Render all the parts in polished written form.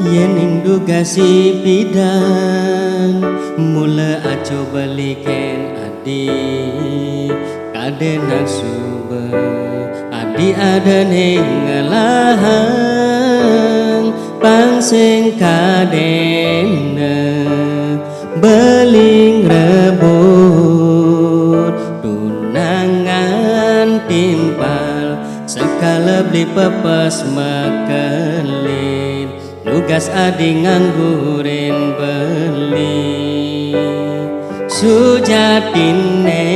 Yen induga si bidang mula aco baliken adi kade naksuba adi ada nengalahang pangsing kadena beling rebut tunangan timpal sekala beli pepes makelin nugas adi nganggurin beli sujatine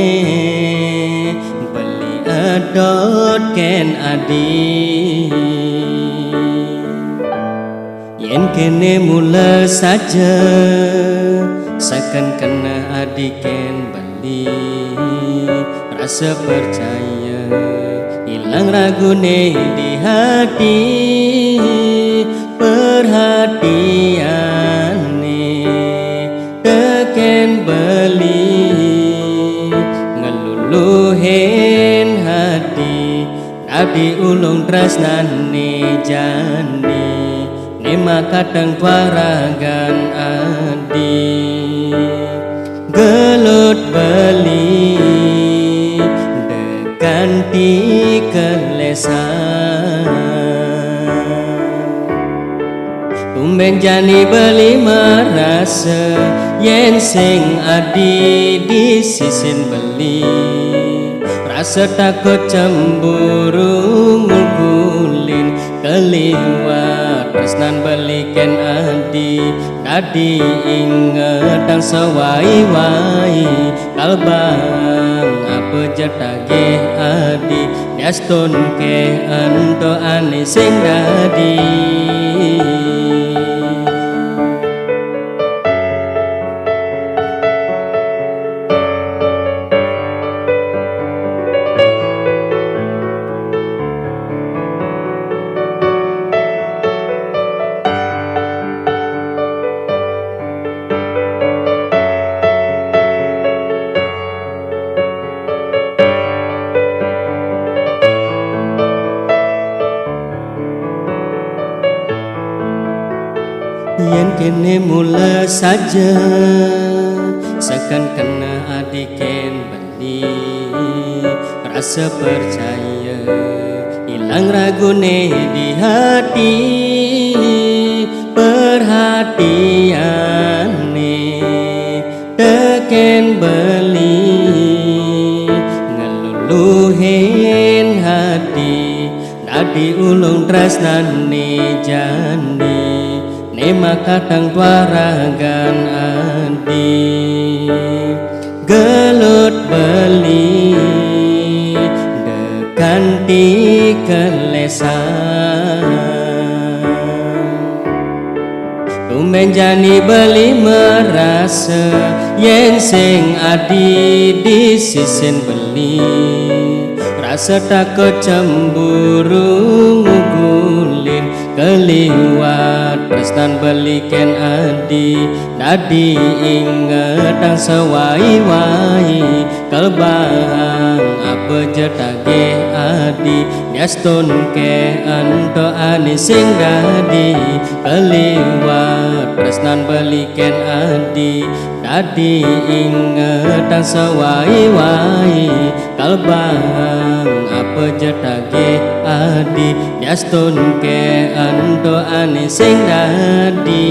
beli edot ken adi yen kene mula saja sakan kena adi ken beli rasa percaya hilang ragune di hati perhatiane teken beli ngeluluhin hati adi ulung tresnane jani nema kadang twaragan adi gelut beli dekanti kelesan tumben jani beli merasa yen sing adi di sisin beli rasa takut cemburu ngulin keliwat tresnan beliken adi tadi inget dan sewai-wai kalbang apa jetage adi daston ke ento ane sing dadi yen kene mula saja sekan kena adiken beli rasa percaya hilang ragune di hati perhatiane teken beli ngeluluhin hati dadi ulung tresnane jani nema kadang twaragan adi gelut beli dekanti kelesan tumben jani beli merasa yen sing adi di sisin beli rasa takut cemburu ngugulin keliwat tresnan beliken adi dadi inget dan sewai-wai kalbang apa jetage adi daston ke ento ane sing dadi keliwat tresnan beliken adi dadi inget dan sewai-wai kalbang apa jetage adi daston ke ento ane sing dadi